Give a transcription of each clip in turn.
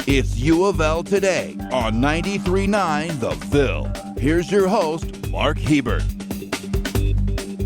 It's U of L Today on 93.9 The Ville. Here's your host, Mark Hebert.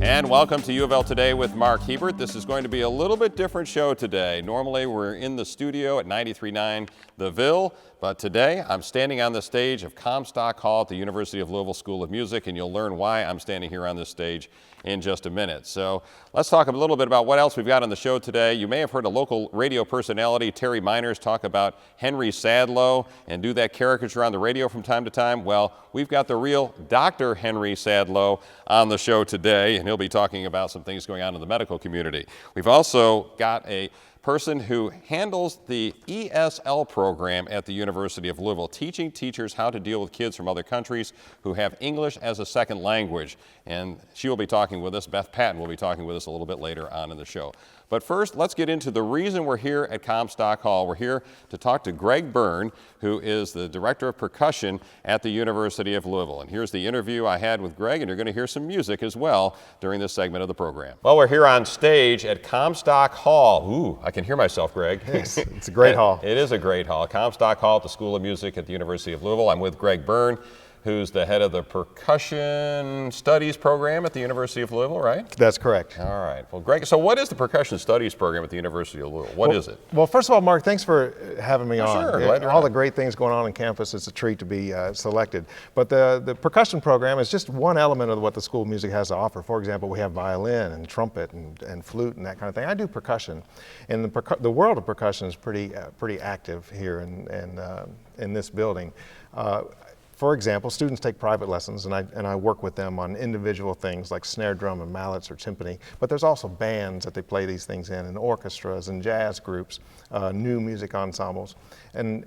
And welcome to U of L Today with Mark Hebert. This is going to be a little bit different show today. Normally we're in the studio at 93.9 The Ville, but today I'm standing on the stage of Comstock Hall at the University of Louisville School of Music, and you'll learn why I'm standing here on this stage in just a minute. So let's talk a little bit about what else we've got on the show today. You may have heard a local radio personality, Terry Miners, talk about Henry Sadlow and do that caricature on the radio from time to time. Well, we've got the real Dr. Henry Sadlow on the show today, and he'll be talking about some things going on in the medical community. We've also got a person who handles the ESL program at the University of Louisville, teaching teachers how to deal with kids from other countries who have English as a second language. And she will be talking with us, Beth Patton will be talking with us a little bit later on in the show. But first, let's get into the reason we're here at Comstock Hall. We're here to talk to Greg Byrne, who is the Director of Percussion at the University of Louisville. And here's the interview I had with Greg, and you're going to hear some music as well during this segment of the program. Well, we're here on stage at Comstock Hall. Ooh, I can hear myself, Greg. Yes, it's a great hall. It is a great hall. Comstock Hall at the School of Music at the University of Louisville. I'm with Greg Byrne, who's the head of the Percussion Studies program at the University of Louisville, right? That's correct. All right. Well, Greg, so what is the Percussion Studies program at the University of Louisville? What is it? Well, first of all, Mark, thanks for having me on. Sure, glad you're all on. the great things going on campus, it's a treat to be selected. But the percussion program is just one element of what the School of Music has to offer. For example, we have violin and trumpet and flute and that kind of thing. I do percussion, and the world of percussion is pretty active here in this building. For example, students take private lessons, and I work with them on individual things like snare drum and mallets or timpani. But there's also bands that they play these things in, and orchestras and jazz groups, new music ensembles, and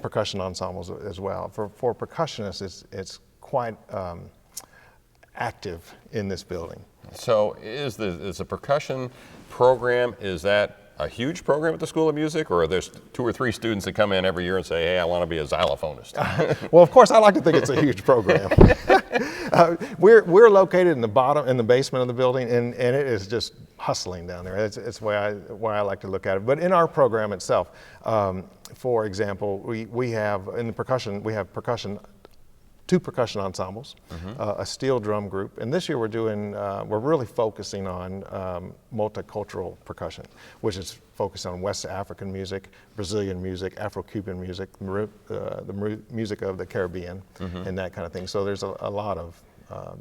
percussion ensembles as well. For percussionists, it's quite active in this building. So is the percussion program, is that a huge program at the School of Music, or are there 2 or 3 students that come in every year and say, hey, I want to be a xylophonist? Well, of course, I like to think it's a huge program. We're located in the basement of the building, and it is just hustling down there. It's why I like to look at it. But in our program itself, for example, we have in the percussion, we have 2 percussion ensembles, a steel drum group, and this year we're really focusing on multicultural percussion, which is focused on West African music, Brazilian music, Afro-Cuban music, the music of the Caribbean, and that kind of thing. So there's a lot of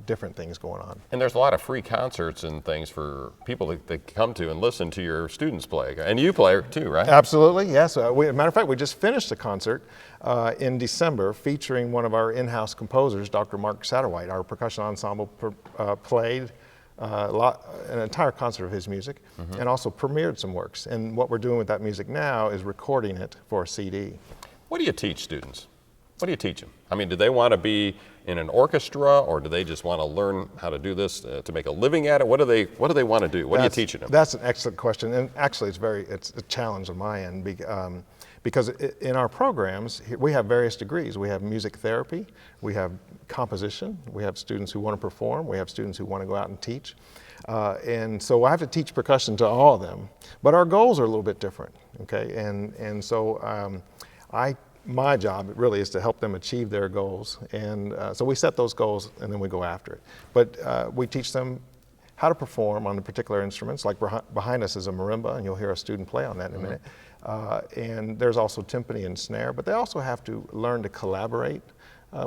different things going on. And there's a lot of free concerts and things for people that come to and listen to your students play. And you play too, right? Absolutely, yes. As a matter of fact, we just finished a concert in December featuring one of our in-house composers, Dr. Mark Satterwhite. Our percussion ensemble played an entire concert of his music and also premiered some works. And what we're doing with that music now is recording it for a CD. What do you teach students? What do you teach them? I mean, do they want to be in an orchestra, or do they just want to learn how to do this to make a living at it? What do they want to do? What are you teaching them? That's an excellent question, and actually it's a challenge on my end because in our programs we have various degrees. We have music therapy, we have composition, we have students who want to perform, we have students who want to go out and teach, and so I have to teach percussion to all of them. But our goals are a little bit different, okay? And so my job really is to help them achieve their goals, and so we set those goals and then we go after it. But we teach them how to perform on the particular instruments, like behind us is a marimba, and you'll hear a student play on that in a minute. And there's also timpani and snare, but they also have to learn to collaborate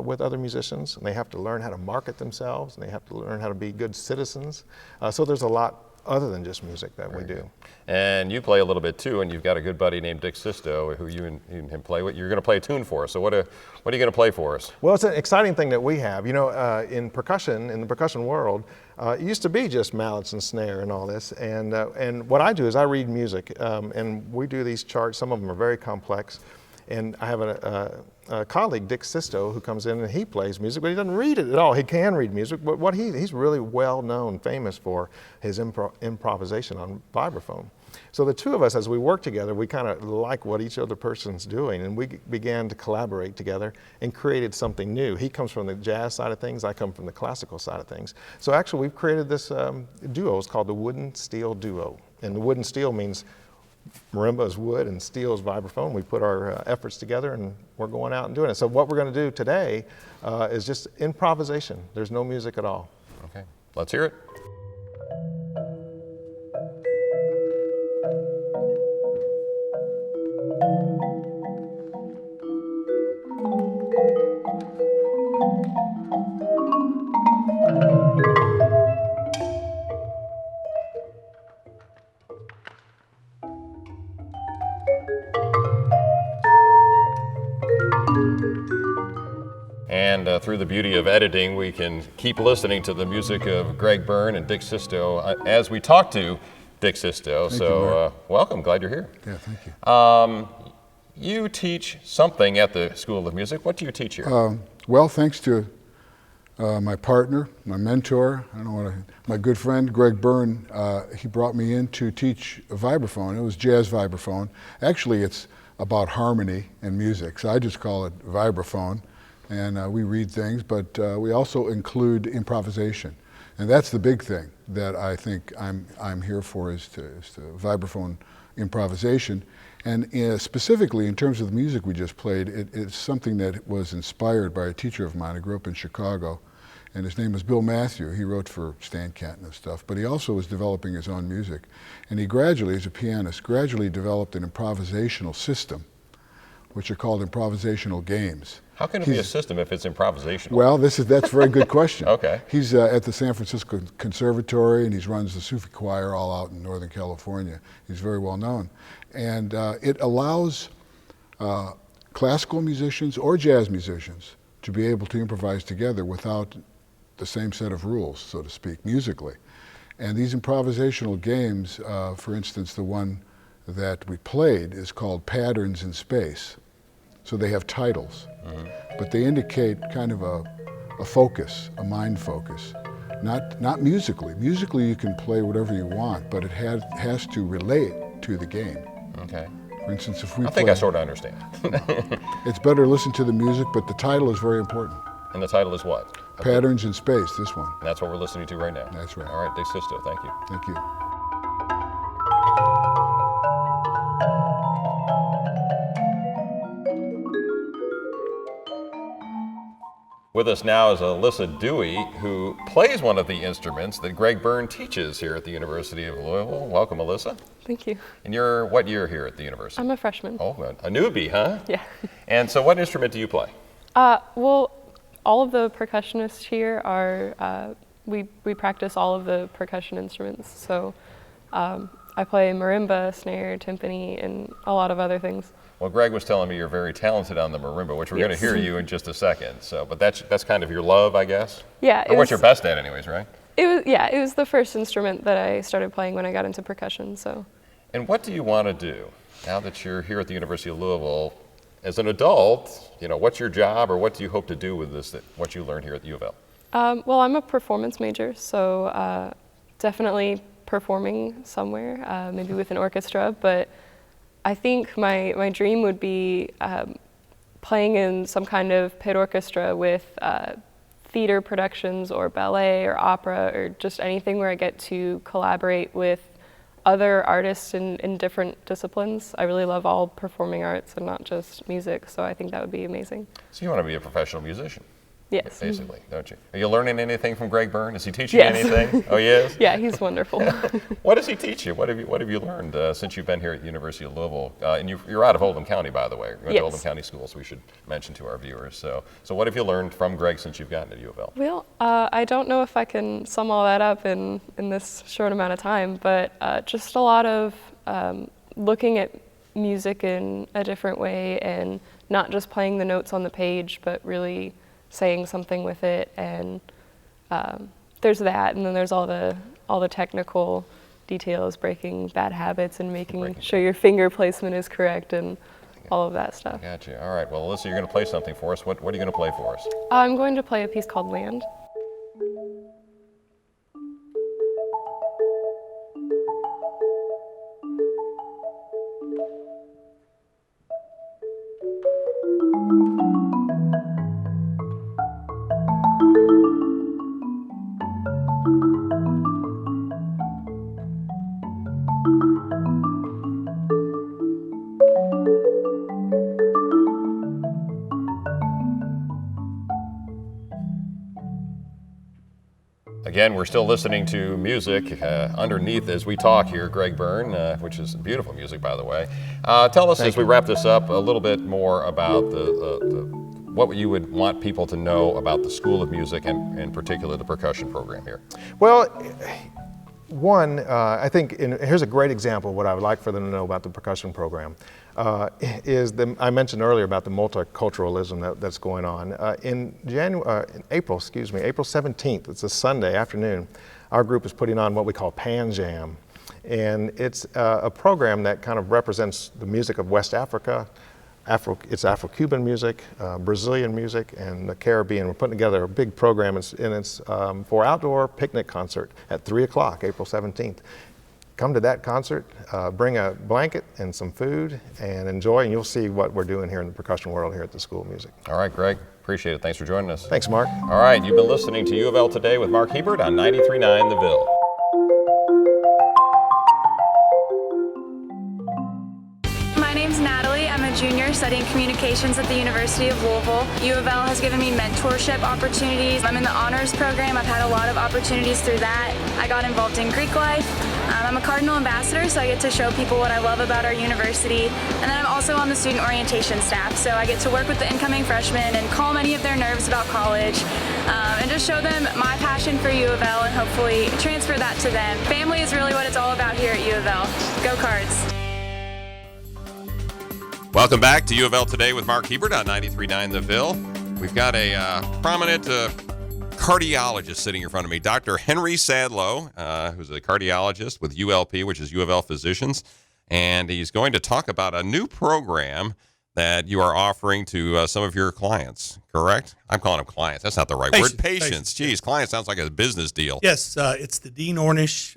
with other musicians, and they have to learn how to market themselves, and they have to learn how to be good citizens. So there's a lot other than just music that we do. And you play a little bit too, and you've got a good buddy named Dick Sisto who you and him play with. You're going to play a tune for us. So what are you going to play for us? Well, it's an exciting thing that we have. You know, in the percussion world, it used to be just mallets and snare and all this. And what I do is I read music, and we do these charts. Some of them are very complex. And I have a colleague, Dick Sisto, who comes in and he plays music, but he doesn't read it at all. He can read music, but what he's really well known, famous for his improvisation on vibraphone. So the two of us, as we work together, we kind of like what each other person's doing, and we began to collaborate together and created something new. He comes from the jazz side of things, I come from the classical side of things. So actually we've created this duo. It's called the Wooden Steel Duo. And the wooden steel means marimba is wood and steel is vibraphone. We put our efforts together and we're going out and doing it. So what we're going to do today is just improvisation. There's no music at all. Okay, let's hear it. And through the beauty of editing, we can keep listening to the music of Greg Byrne and Dick Sisto as we talk to Dick Sisto. Thank you, Welcome, glad you're here. Yeah, thank you. You teach something at the School of Music. What do you teach here? Well, thanks to my partner, my mentor, my good friend Greg Byrne, he brought me in to teach vibraphone. It was jazz vibraphone. Actually, it's about harmony and music, so I just call it vibraphone. And we read things, but we also include improvisation. And that's the big thing that I think I'm here for is to vibraphone improvisation. And specifically in terms of the music we just played, it's something that was inspired by a teacher of mine. I grew up in Chicago, and his name was Bill Matthew. He wrote for Stan Kenton and stuff, but he also was developing his own music. And he gradually, as a pianist, developed an improvisational system, which are called improvisational games. How can it be a system if it's improvisational? Well, that's a very good question. Okay. He's at the San Francisco Conservatory, and he runs the Sufi choir all out in Northern California. He's very well known. And it allows classical musicians or jazz musicians to be able to improvise together without the same set of rules, so to speak, musically. And these improvisational games, for instance, the one that we played is called Patterns in Space. So they have titles, but they indicate kind of a focus, a mind focus. Not musically. Musically you can play whatever you want, but it has to relate to the game. Okay. For instance, if we I think I sort of understand. it's better to listen to the music, but the title is very important. And the title is what? Patterns in Space, this one. And that's what we're listening to right now. That's right. All right, Dick Sisto, thank you. Thank you. With us now is Alyssa Dewey, who plays one of the instruments that Greg Byrne teaches here at the University of Louisville. Welcome, Alyssa. Thank you. And you're what year here at the university? I'm a freshman. Oh, a newbie, huh? Yeah. And so what instrument do you play? Well, all of the percussionists here are, we practice all of the percussion instruments. So I play marimba, snare, timpani, and a lot of other things. Well, Greg was telling me you're very talented on the marimba, which we're going to hear you in just a second. So, but that's kind of your love, I guess? Yeah. Or what you're best at anyways, right? It was the first instrument that I started playing when I got into percussion, so. And what do you want to do now that you're here at the University of Louisville? As an adult, what's your job or what do you hope to do with this, what you learned here at the UofL? Well, I'm a performance major, so definitely performing somewhere, maybe with an orchestra, but I think my dream would be playing in some kind of pit orchestra with theater productions or ballet or opera or just anything where I get to collaborate with other artists in different disciplines. I really love all performing arts and not just music, so I think that would be amazing. So you want to be a professional musician? Yes. Basically, don't you? Are you learning anything from Greg Byrne? Is he teaching Yes. anything? Oh, he is? Yeah, he's wonderful. What does he teach you? What have you learned since you've been here at the University of Louisville? And you're out of Oldham County, by the way. You went to Oldham County Schools, we should mention to our viewers. So what have you learned from Greg since you've gotten to UofL? Well, I don't know if I can sum all that up in this short amount of time, but just a lot of looking at music in a different way and not just playing the notes on the page, but really saying something with it, and there's that, and then there's all the technical details, breaking bad habits and making sure your finger placement is correct and all of that stuff. Gotcha. All right. Well, Alyssa, you're going to play something for us. What are you going to play for us? I'm going to play a piece called Land. again, we're still listening to music underneath as we talk here, Greg Byrne, which is beautiful music, by the way. Tell us, as we wrap this up, a little bit more about what you would want people to know about the School of Music and in particular the percussion program here. Well, one, I think, here's a great example of what I would like for them to know about the percussion program. I mentioned earlier about the multiculturalism that's going on. In April 17th, it's a Sunday afternoon, our group is putting on what we call Pan Jam. And it's a program that kind of represents the music of West Africa. It's Afro-Cuban music, Brazilian music, and the Caribbean. We're putting together a big program, and it's for outdoor picnic concert at 3 o'clock, April 17th. Come to that concert, bring a blanket and some food, and enjoy, and you'll see what we're doing here in the percussion world here at the School of Music. All right, Greg, appreciate it. Thanks for joining us. Thanks, Mark. All right, you've been listening to U of L Today with Mark Hebert on 93.9 The Ville. My name's Natalie. I'm a junior studying communications at the University of Louisville. U of L has given me mentorship opportunities. I'm in the honors program. I've had a lot of opportunities through that. I got involved in Greek life. I'm a Cardinal Ambassador, so I get to show people what I love about our university. And then I'm also on the student orientation staff, so I get to work with the incoming freshmen and calm any of their nerves about college, and just show them my passion for U of L and hopefully transfer that to them. Family is really what it's all about here at U of L. Go Cards! Welcome back to U of L Today with Mark Hebert on 93.9 The Ville. We've got a prominent cardiologist sitting in front of me, Dr. Henry Sadlow, who's a cardiologist with ULP, which is U of L Physicians, and he's going to talk about a new program that you are offering to some of your clients, correct? I'm calling them clients. That's not the right word. Patients. Geez, client sounds like a business deal. Yes, it's the Dean Ornish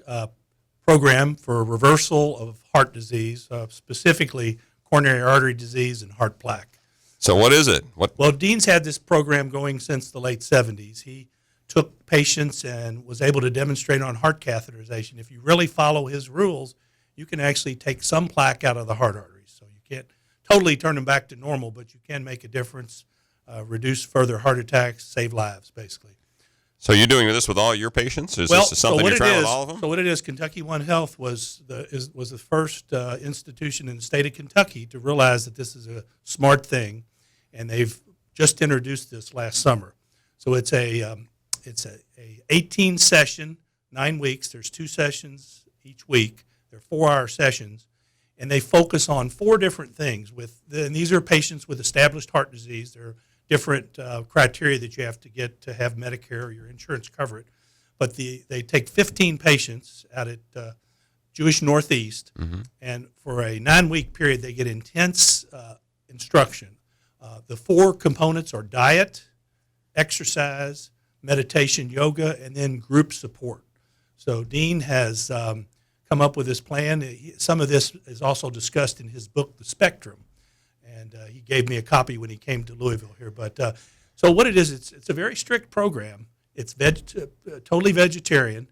program for reversal of heart disease, specifically coronary artery disease and heart plaque. So what is it? Well, Dean's had this program going since the late 70s. He took patients and was able to demonstrate on heart catheterization. If you really follow his rules, you can actually take some plaque out of the heart arteries. So you can't totally turn them back to normal, but you can make a difference, reduce further heart attacks, save lives, basically. So you're doing this with all your patients? Is this something you're trying with all of them? So what it is, Kentucky One Health was the first institution in the state of Kentucky to realize that this is a smart thing, and they've just introduced this last summer. So it's a 18 session, 9 weeks. There's 2 sessions each week. They're 4-hour sessions, and they focus on 4 different things. And these are patients with established heart disease. They're different criteria that you have to get to have Medicare or your insurance cover it. But they take 15 patients out at Jewish Northeast, and for a 9-week period, they get intense instruction. The 4 components are diet, exercise, meditation, yoga, and then group support. So Dean has come up with this plan. Some of this is also discussed in his book, The Spectrum. And he gave me a copy when he came to Louisville here. But so what it is, it's a very strict program. It's totally vegetarian.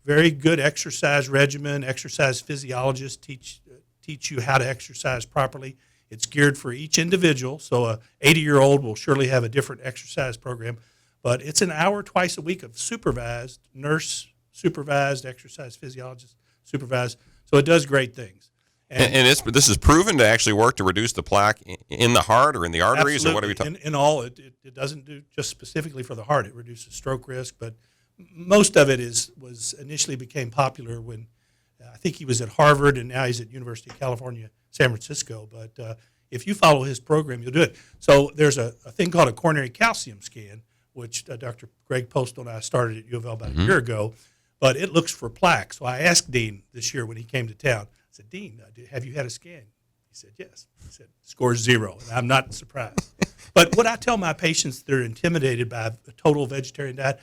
Very good exercise regimen. Exercise physiologists teach you how to exercise properly. It's geared for each individual. So a 80-year-old will surely have a different exercise program. But it's an hour twice a week of supervised, nurse-supervised, exercise physiologist supervised. So it does great things. And this is proven to actually work to reduce the plaque in the heart or in the arteries? Absolutely. Or what are we talking? In all, it doesn't do just specifically for the heart. It reduces stroke risk, but most of it was initially became popular when I think he was at Harvard, and now he's at University of California, San Francisco. But if you follow his program, you'll do it. So there's a thing called a coronary calcium scan, which Dr. Greg Postal and I started at U of L about a year ago, but it looks for plaque. So I asked Dean this year when he came to town, I said, Dean, have you had a scan? He said, yes. He said, score 0. And I'm not surprised. But what I tell my patients that are intimidated by a total vegetarian diet,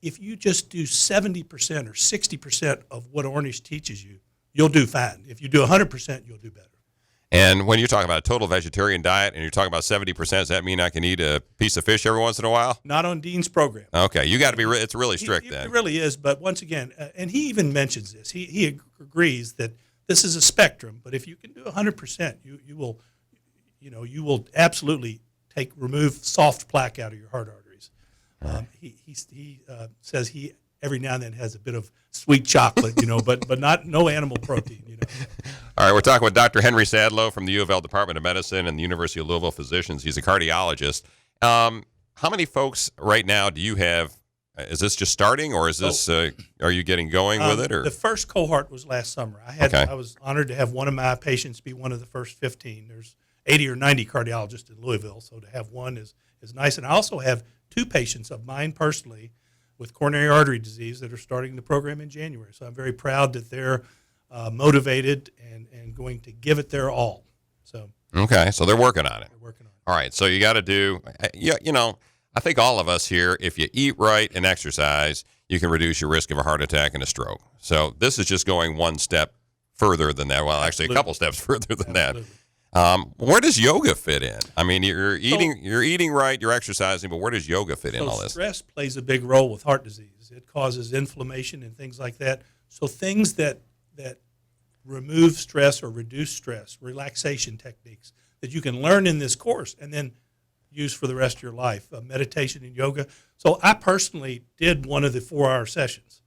if you just do 70% or 60% of what Ornish teaches you, you'll do fine. If you do 100%, you'll do better. And when you're talking about a total vegetarian diet and you're talking about 70%, does that mean I can eat a piece of fish every once in a while? Not on Dean's program. Okay, you got to be. It's really strict then. It really is. But once again, and he even mentions this. He agrees that this is a spectrum. But if you can do 100%, you will absolutely remove soft plaque out of your heart arteries. He says he every now and then has a bit of sweet chocolate, but no animal protein, All right, we're talking with Dr. Henry Sadlow from the UofL Department of Medicine and the University of Louisville Physicians. He's a cardiologist. How many folks right now do you have? Is this just starting, or is this? Are you getting going with it? Or the first cohort was last summer. I was honored to have one of my patients be one of the first 15. There's 80 or 90 cardiologists in Louisville, so to have one is nice. And I also have 2 patients of mine personally with coronary artery disease that are starting the program in January. So I'm very proud that they're motivated and going to give it their all. So okay, so they're working on it. They're working on it. All right, so you got to do. I think all of us here, if you eat right and exercise, you can reduce your risk of a heart attack and a stroke. So this is just going one step further than that. Well, actually, a couple steps further than that. Where does yoga fit in? I mean, you're eating right, you're exercising, but where does yoga fit in all this? Stress plays a big role with heart disease. It causes inflammation and things like that. So things that remove stress or reduce stress, relaxation techniques that you can learn in this course and then use for the rest of your life, meditation and yoga. So I personally did one of the 4-hour sessions.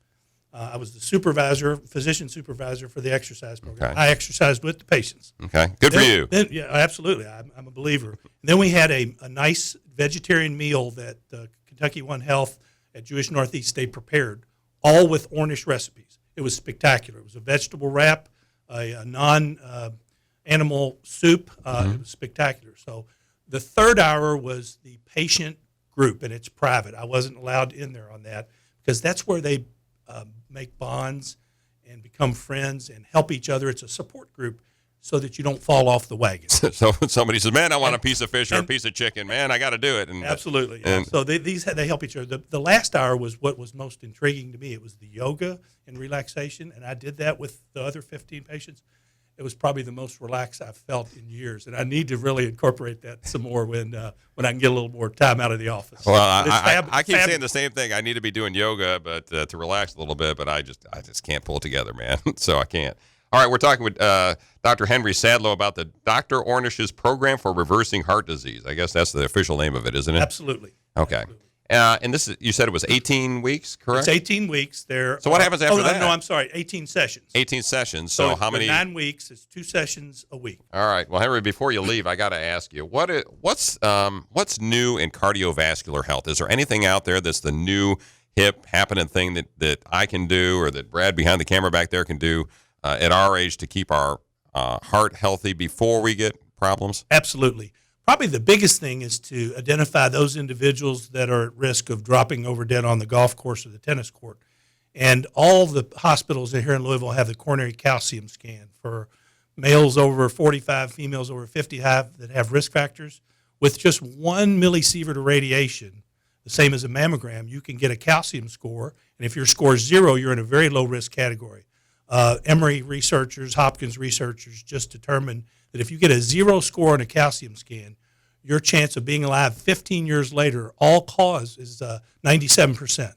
I was the physician supervisor for the exercise program. Okay. I exercised with the patients. Okay, good for you. Yeah, absolutely. I'm a believer. And then we had a nice vegetarian meal that Kentucky One Health at Jewish Northeast State prepared, all with Ornish recipes. It was spectacular. It was a vegetable wrap, a non-animal soup. It was spectacular. So the third hour was the patient group, and it's private. I wasn't allowed in there on that because that's where they make bonds and become friends and help each other. It's a support group so that you don't fall off the wagon. So somebody says, man, I want a piece of fish or a piece of chicken. Man, I got to do it. And, absolutely. So they help each other. The last hour was what was most intriguing to me. It was the yoga and relaxation, and I did that with the other 15 patients. It was probably the most relaxed I've felt in years, and I need to really incorporate that some more when I can get a little more time out of the office. Well, I keep saying the same thing. I need to be doing yoga, but to relax a little bit, but I just can't pull it together, man. So I can't. All right, we're talking with Dr. Henry Sadlow about the Dr. Ornish's program for reversing heart disease. I guess that's the official name of it, isn't it? Absolutely. Okay. Absolutely. And this is, you said it was 18 weeks, correct? It's 18 weeks. So what happens after that? No, I'm sorry, 18 sessions. 18 sessions. So how many? 9 weeks. It's 2 sessions a week. All right. Well, Henry, before you leave, I got to ask you, what's new in cardiovascular health? Is there anything out there that's the new hip happening thing that I can do or that Brad behind the camera back there can do at our age to keep our heart healthy before we get problems? Absolutely. Probably the biggest thing is to identify those individuals that are at risk of dropping over dead on the golf course or the tennis court. And all the hospitals here in Louisville have the coronary calcium scan for males over 45, females over 55 that have risk factors. With just 1 millisievert of radiation, the same as a mammogram, you can get a calcium score. And if your score is 0, you're in a very low risk category. Emory researchers, Hopkins researchers just determined that if you get a 0 score on a calcium scan, your chance of being alive 15 years later, all cause, is 97%.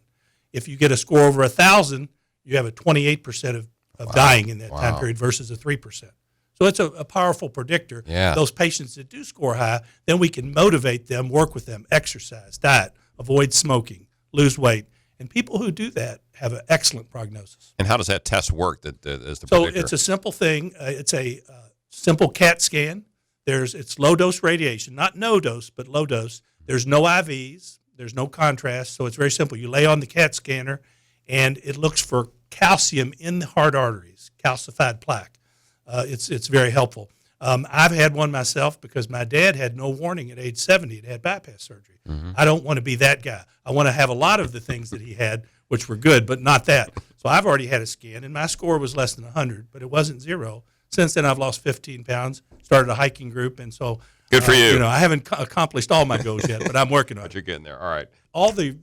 If you get a score over 1,000, you have a 28% of dying in that time period versus a 3%. So it's a powerful predictor. Yeah. Those patients that do score high, then we can motivate them, work with them, exercise, diet, avoid smoking, lose weight. And people who do that have an excellent prognosis. And how does that test work as the predictor? So it's a simple thing. It's a simple CAT scan. It's low dose radiation, not no dose, but low dose. There's no IVs. There's no contrast. So it's very simple. You lay on the CAT scanner, and it looks for calcium in the heart arteries, calcified plaque. It's very helpful. I've had one myself because my dad had no warning at age 70 and had bypass surgery. Mm-hmm. I don't want to be that guy. I want to have a lot of the things that he had, which were good, but not that. So I've already had a scan, and my score was less than 100, but it wasn't 0. Since then, I've lost 15 pounds, started a hiking group, and so good for you. I haven't accomplished all my goals yet, but I'm working on it. But you're getting there. All right. All the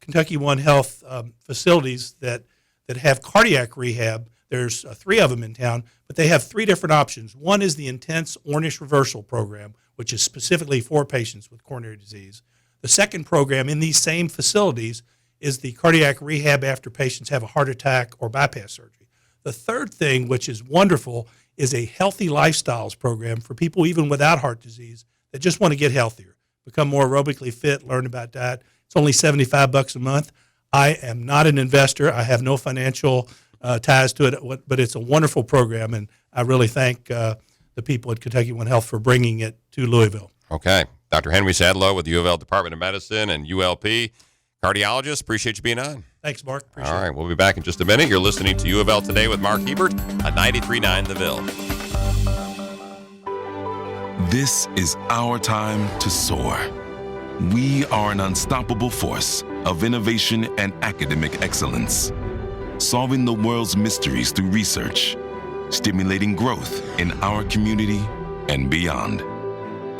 Kentucky One Health facilities that have cardiac rehab, there's 3 of them in town, but they have 3 different options. One is the intense Ornish reversal program, which is specifically for patients with coronary disease. The second program in these same facilities is the cardiac rehab after patients have a heart attack or bypass surgery. The third thing, which is wonderful, is a healthy lifestyles program for people even without heart disease that just want to get healthier, become more aerobically fit, learn about diet. It's only $75 a month. I am not an investor. I have no financial ties to it, but it's a wonderful program, and I really thank the people at Kentucky One Health for bringing it to Louisville. Okay. Dr. Henry Sadlow with the UofL Department of Medicine and ULP. Cardiologist, appreciate you being on. Thanks, Mark. Appreciate All it. right, we'll be back in just a minute. You're listening to UofL Today with Mark Hebert on 93.9 The Ville. This is our time to soar. We are an unstoppable force of innovation and academic excellence, solving the world's mysteries through research, stimulating growth in our community and beyond,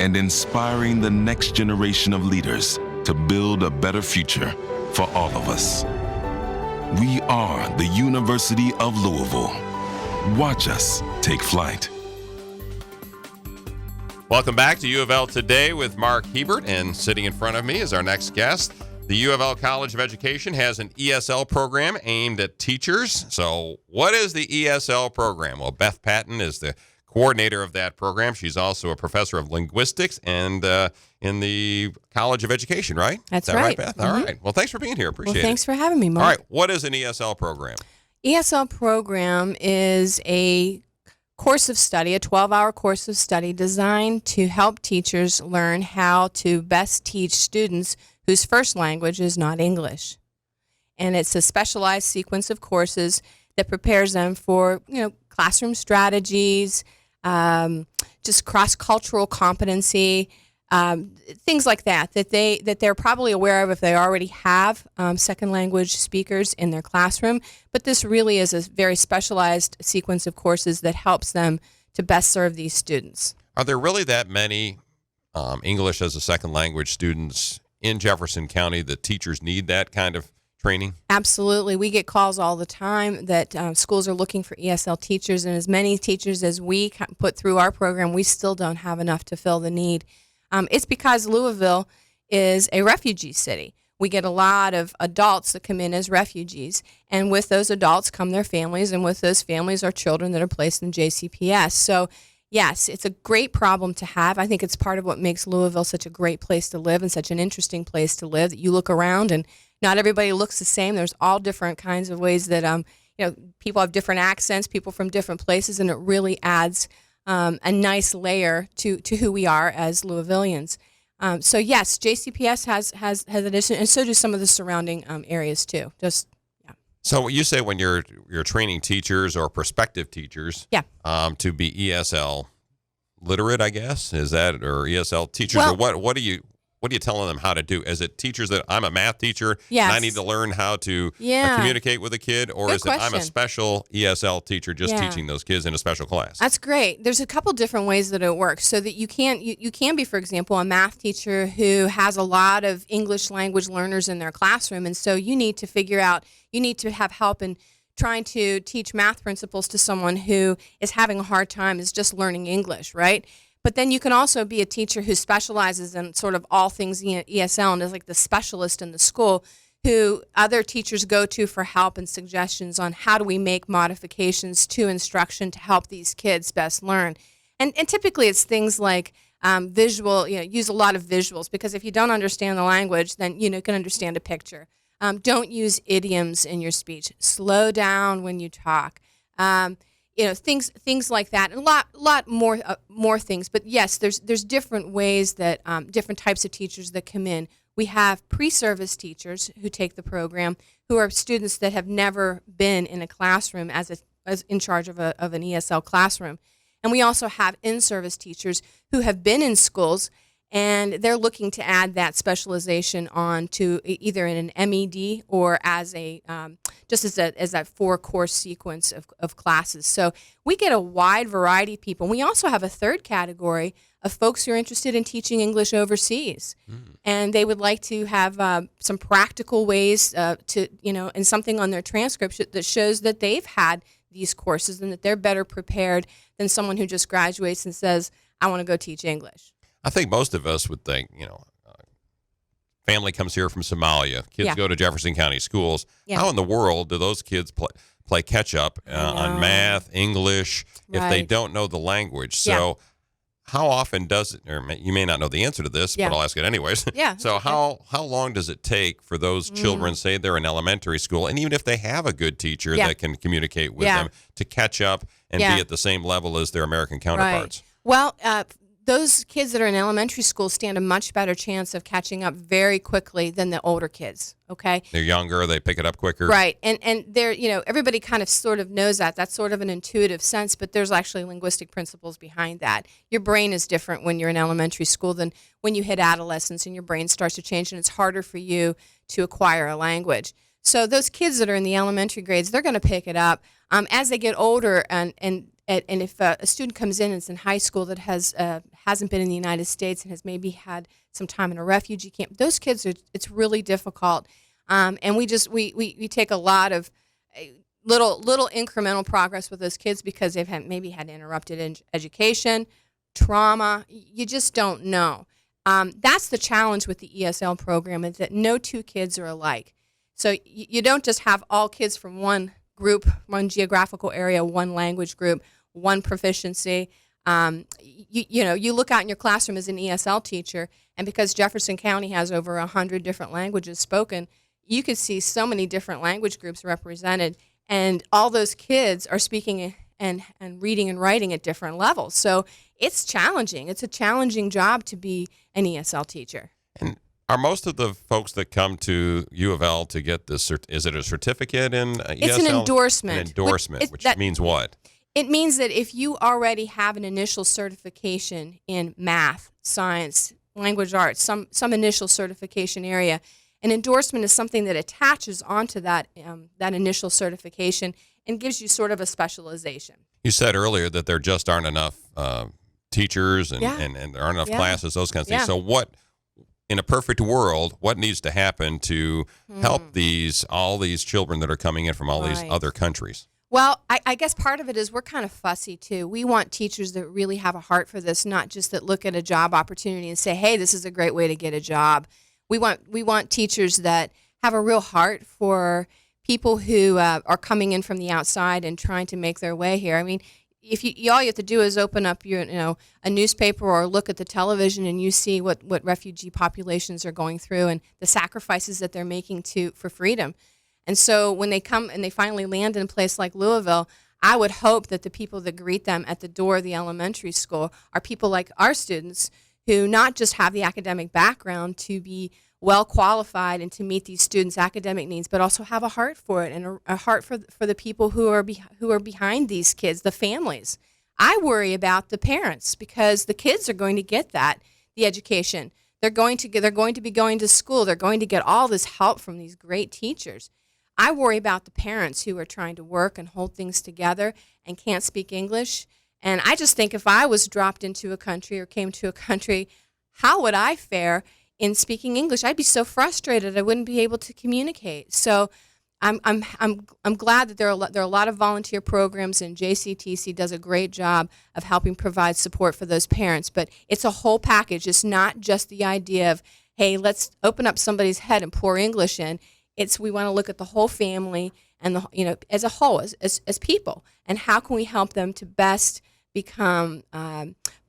and inspiring the next generation of leaders to build a better future for all of us. We are the University of Louisville. Watch us take flight. Welcome back to UofL Today with Mark Hebert, and sitting in front of me is our next guest. The UofL College of Education has an ESL program aimed at teachers. So what is the ESL program? Well, Beth Patton is the coordinator of that program. She's also a professor of linguistics and in the College of Education, right? That's is that right. Beth? Mm-hmm. All right. Well, thanks for being here. Appreciate it. Well, thanks for having me, Mark. All right. What is an ESL program? ESL program is a course of study, a 12-hour course of study designed to help teachers learn how to best teach students whose first language is not English. And it's a specialized sequence of courses that prepares them for, classroom strategies, just cross-cultural competency, things like that they're probably aware of if they already have second language speakers in their classroom. But this really is a very specialized sequence of courses that helps them to best serve these students. Are there really that many English as a second language students in Jefferson County that teachers need that kind of training? Absolutely. We get calls all the time that schools are looking for ESL teachers, and as many teachers as we put through our program, we still don't have enough to fill the need. It's because Louisville is a refugee city. We get a lot of adults that come in as refugees, and with those adults come their families, and with those families are children that are placed in JCPS. So, yes, it's a great problem to have. I think it's part of what makes Louisville such a great place to live and such an interesting place to live, that you look around and not everybody looks the same. There's all different kinds of ways that people have different accents, people from different places, and it really adds a nice layer to who we are as Louisvillians. So yes, JCPS has addition, and so do some of the surrounding areas too. So you say when you're training teachers or prospective teachers, to be ESL literate, I guess, is that, or ESL teachers, or what are you telling them how to do? Is it teachers that I'm a math teacher and I need to learn how to communicate with a kid, or Good is question. it I'm a special ESL teacher just teaching those kids in a special class? That's great. There's a couple different ways that it works. So that you can be, for example, a math teacher who has a lot of English language learners in their classroom, and so you need to have help in trying to teach math principles to someone who is having a hard time, is just learning English, right? But then you can also be a teacher who specializes in sort of all things ESL and is like the specialist in the school who other teachers go to for help and suggestions on how do we make modifications to instruction to help these kids best learn. And typically it's things like visual, use a lot of visuals, because if you don't understand the language, then you can understand a picture. Don't use idioms in your speech. Slow down when you talk. Things like that, and a lot more things. But yes, there's different ways that different types of teachers that come in. We have pre-service teachers who take the program, who are students that have never been in a classroom as in charge of an ESL classroom, and we also have in-service teachers who have been in schools, and they're looking to add that specialization on to either in an MED or as a just as that 4-course sequence of classes. So we get a wide variety of people. We also have a third category of folks who are interested in teaching English overseas, and they would like to have some practical ways to and something on their transcript that shows that they've had these courses and that they're better prepared than someone who just graduates and says, "I want to go teach English." I think most of us would think, family comes here from Somalia. Kids go to Jefferson County schools. Yeah. How in the world do those kids play catch up on math, English, if they don't know the language? So how often does it, or you may not know the answer to this, Yeah. but I'll ask it anyways. Yeah, So okay. how long does it take for those children, say they're in elementary school, and even if they have a good teacher Yeah. that can communicate with Yeah. them, to catch up and Yeah. be at the same level as their American counterparts? Right. Well, those kids that are in elementary school stand a much better chance of catching up very quickly than the older kids. Okay. They're younger, they pick it up quicker. Right. And they're, everybody kind of sort of knows that. That's sort of an intuitive sense, but there's actually linguistic principles behind that. Your brain is different when you're in elementary school than when you hit adolescence, and your brain starts to change, and it's harder for you to acquire a language. So those kids that are in the elementary grades, they're going to pick it up as they get older. And if a student comes in and is in high school that hasn't been in the United States and has maybe had some time in a refugee camp, those kids it's really difficult. And we take a lot of little incremental progress with those kids because they've maybe had interrupted education, trauma. You just don't know. That's the challenge with the ESL program, is that no two kids are alike. So you don't just have all kids from one group, one geographical area, one language group, one proficiency. You look out in your classroom as an ESL teacher, and because Jefferson County has over 100 different languages spoken, you could see so many different language groups represented, and all those kids are speaking and reading and writing at different levels. So it's challenging. It's a challenging job to be an ESL teacher. And are most of the folks that come to U of L to get this, is it a certificate in ESL? It's an endorsement. An endorsement, which means what? It means that if you already have an initial certification in math, science, language arts, some initial certification area, an endorsement is something that attaches onto that initial certification and gives you sort of a specialization. You said earlier that there just aren't enough teachers and there aren't enough classes, those kinds of things. Yeah. So what, in a perfect world, what needs to happen to help all these children that are coming in from all these other countries? Well, I guess part of it is we're kind of fussy, too. We want teachers that really have a heart for this, not just that look at a job opportunity and say, hey, this is a great way to get a job. We want teachers that have a real heart for people who are coming in from the outside and trying to make their way here. I mean, if all you have to do is open up a newspaper or look at the television, and you see what refugee populations are going through and the sacrifices that they're making for freedom. And so when they come and they finally land in a place like Louisville, I would hope that the people that greet them at the door of the elementary school are people like our students, who not just have the academic background to be well qualified and to meet these students' academic needs, but also have a heart for it and a heart for the people who are behind these kids, the families. I worry about the parents, because the kids are going to get the education. They're going to be going to school. They're going to get all this help from these great teachers. I worry about the parents who are trying to work and hold things together and can't speak English. And I just think if I was dropped into a country or came to a country, how would I fare in speaking English? I'd be so frustrated I wouldn't be able to communicate. So I'm glad that there are a lot of volunteer programs, and JCTC does a great job of helping provide support for those parents. But it's a whole package. It's not just the idea of, hey, let's open up somebody's head and pour English in. We want to look at the whole family and as a whole, as people, and how can we help them to best become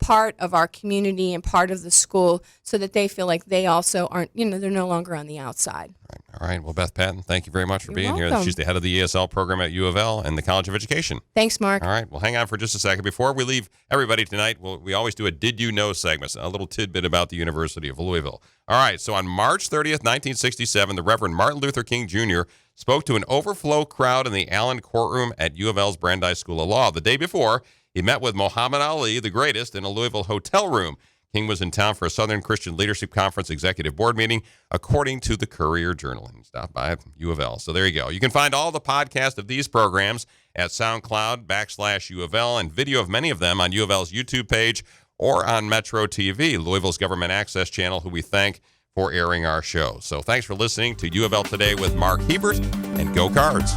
part of our community and part of the school, so that they feel like they also aren't, they're no longer on the outside. All right. Well, Beth Patton, thank you very much for You're being here. welcome. She's the head of the ESL program at U of L and the College of Education. Thanks, Mark. All right. Well, hang on for just a second. Before we leave everybody tonight, we always do a Did You Know segment, a little tidbit about the University of Louisville. All right. So on March 30th, 1967, the Reverend Martin Luther King Jr. spoke to an overflow crowd in the Allen courtroom at U of L's Brandeis School of Law. The day before, he met with Muhammad Ali, the greatest, in a Louisville hotel room. King was in town for a Southern Christian Leadership Conference executive board meeting, according to the Courier-Journal. He stopped by U of L. So there you go. You can find all the podcasts of these programs at SoundCloud/U of L, and video of many of them on U of L's YouTube page or on Metro TV, Louisville's government access channel, who we thank for airing our show. So thanks for listening to U of L Today with Mark Hebert, and go Cards.